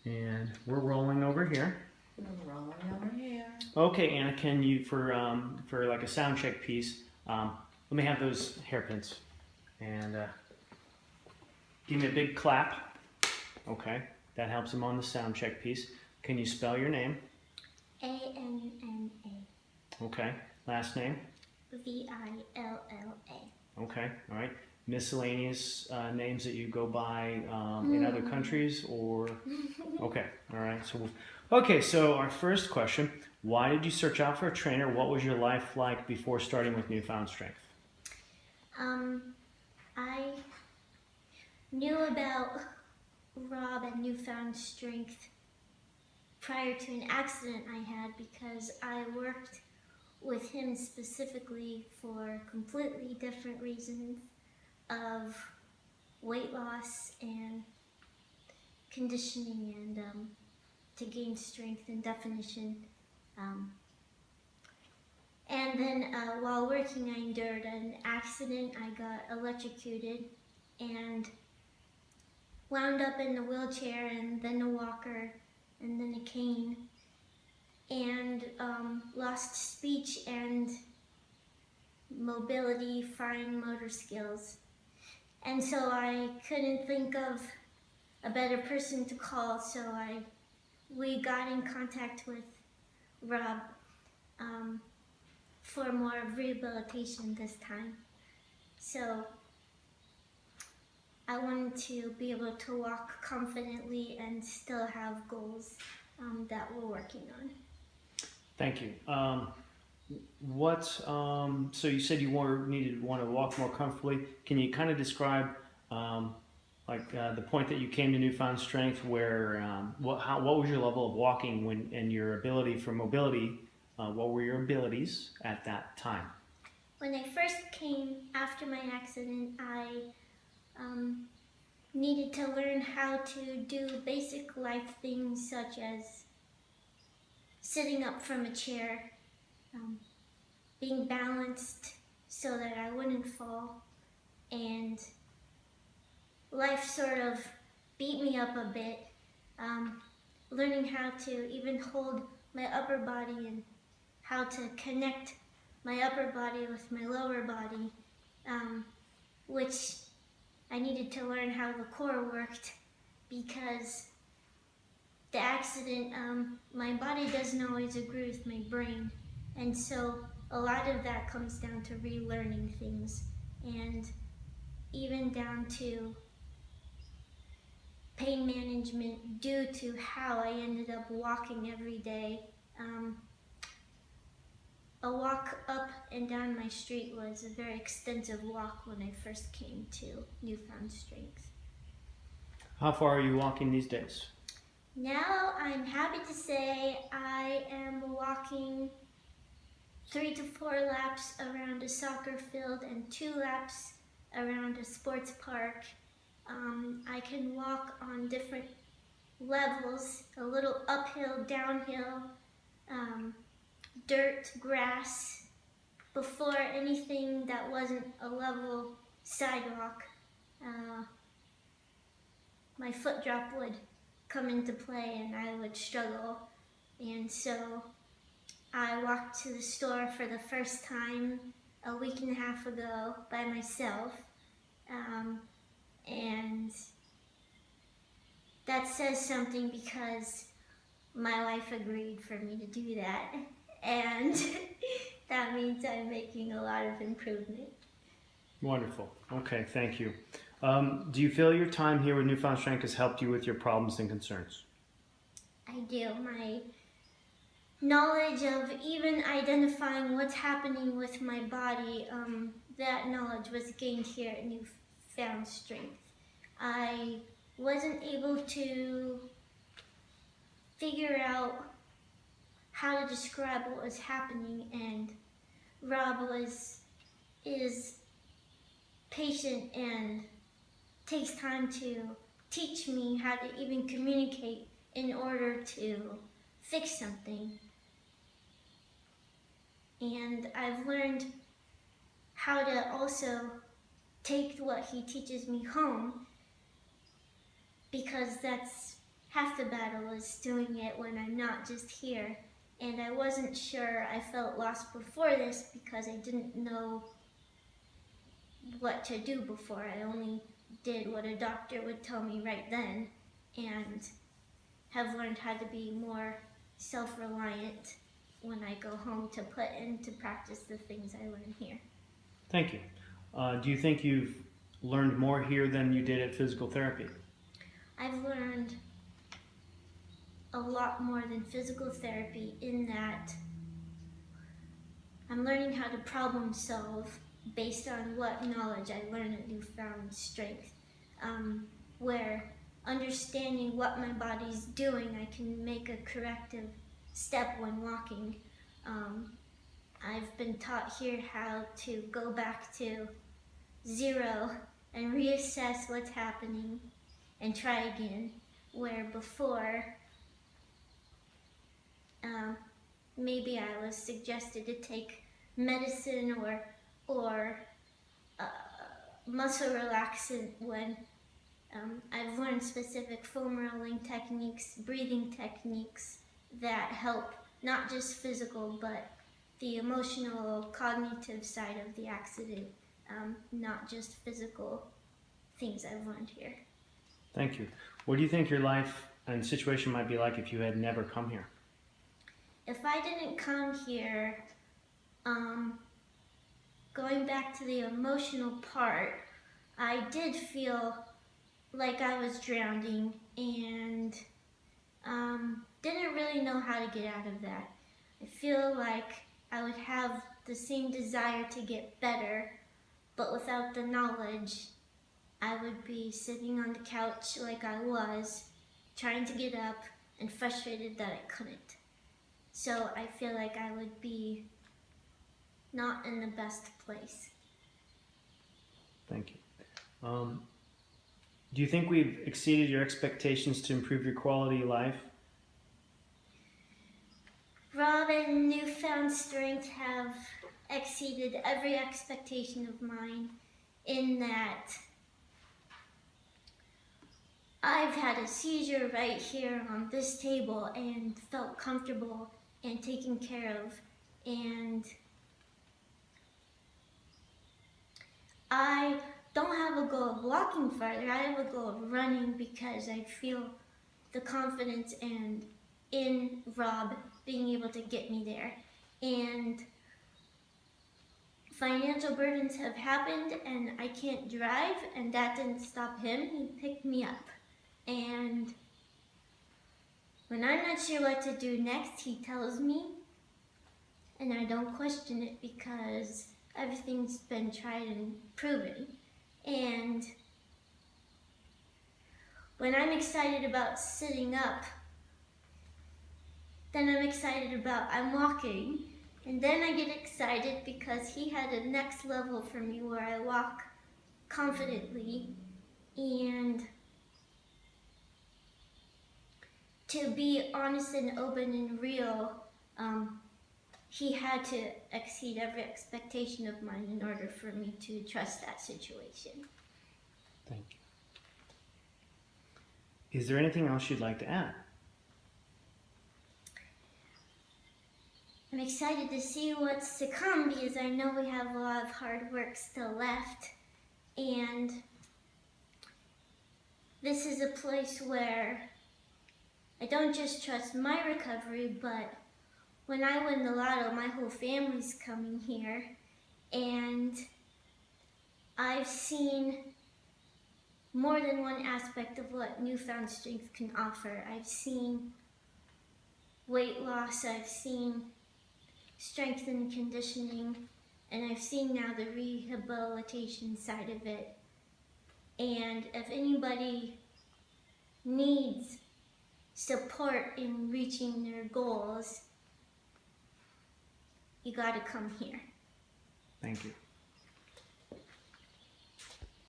And we're rolling over here. We're rolling over here. Okay, Anna, can you, for like a sound check piece, let me have those hairpins. And give me a big clap. Okay, that helps him on the sound check piece. Can you spell your name? A-N-N-A. Okay, last name? V-I-L-L-A. Okay, all right. Miscellaneous names that you go by in other countries, or okay, all right. So our first question: why did you search out for a trainer? What was your life like before starting with Newfound Strength? I knew about Rob and Newfound Strength prior to an accident I had because I worked with him specifically for completely different reasons of weight loss and conditioning and to gain strength and definition. And then while working, I endured an accident. I got electrocuted and wound up in a wheelchair and then a walker and then a cane, and lost speech and mobility, fine motor skills. And so I couldn't think of a better person to call, so we got in contact with Rob for more rehabilitation this time. So I wanted to be able to walk confidently and still have goals that we're working on. Thank you. So you said you want to walk more comfortably. Can you kind of describe the point that you came to Newfound Strength, where what was your level of walking and your ability for mobility? What were your abilities at that time? When I first came after my accident, I needed to learn how to do basic life things such as sitting up from a chair, being balanced so that I wouldn't fall, and life sort of beat me up a bit, learning how to even hold my upper body and how to connect my upper body with my lower body, which I needed to learn how the core worked because the accident, my body doesn't always agree with my brain, and so a lot of that comes down to relearning things, and even down to pain management due to how I ended up walking every day. A walk up and down my street was a very extensive walk when I first came to Newfound Strength. How far are you walking these days? Now I'm happy to say I am walking 3 to 4 laps around a soccer field and 2 laps around a sports park. I can walk on different levels, a little uphill, downhill, dirt, grass. Before anything that wasn't a level sidewalk, my foot drop would come into play and I would struggle. And so I walked to the store for the first time a week and a half ago by myself. And that says something because my wife agreed for me to do that. And that means I'm making a lot of improvement. Wonderful. Okay, thank you. Do you feel your time here with Newfound Strength has helped you with your problems and concerns? I do. My knowledge of even identifying what's happening with my body, that knowledge was gained here at Newfound Strength. I wasn't able to figure out how to describe what was happening, and Rob is patient and takes time to teach me how to even communicate in order to fix something. And I've learned how to also take what he teaches me home, because that's half the battle is doing it when I'm not just here. And I wasn't sure. I felt lost before this because I didn't know what to do before. I only did what a doctor would tell me right then, and have learned how to be more self-reliant when I go home to put into practice the things I learn here. Thank you. Do you think you've learned more here than you did at physical therapy? I've learned a lot more than physical therapy in that I'm learning how to problem solve based on what knowledge I learn at Newfound Strength, where understanding what my body's doing, I can make a corrective step when walking. I've been taught here how to go back to zero and reassess what's happening and try again, where before maybe I was suggested to take medicine or muscle relaxant when I've learned specific foam rolling techniques, breathing techniques that help not just physical but the emotional, cognitive side of the accident, not just physical things I've learned here. Thank you. What do you think your life and situation might be like if you had never come here? If I didn't come here, going back to the emotional part, I did feel like I was drowning and didn't really know how to get out of that. I feel like I would have the same desire to get better, but without the knowledge, I would be sitting on the couch like I was, trying to get up and frustrated that I couldn't. So I feel like I would be not in the best place. Thank you. Do you think we've exceeded your expectations to improve your quality of life? Rob and Newfound Strength have exceeded every expectation of mine in that I've had a seizure right here on this table and felt comfortable and taken care of, and I don't have a goal of walking farther. I have a goal of running because I feel the confidence and in Rob being able to get me there. And financial burdens have happened and I can't drive, and that didn't stop him. He picked me up. And when I'm not sure what to do next, he tells me, and I don't question it because everything's been tried and proven. And when I'm excited about sitting up, then I'm excited about I'm walking. And then I get excited because he had a next level for me where I walk confidently. And to be honest and open and real, he had to exceed every expectation of mine in order for me to trust that situation. Thank you. Is there anything else you'd like to add? I'm excited to see what's to come because I know we have a lot of hard work still left. And this is a place where I don't just trust my recovery, but when I win the lotto, my whole family's coming here. And I've seen more than one aspect of what Newfound Strength can offer. I've seen weight loss, I've seen strength and conditioning, and I've seen now the rehabilitation side of it. And if anybody needs support in reaching their goals, you gotta come here. Thank you.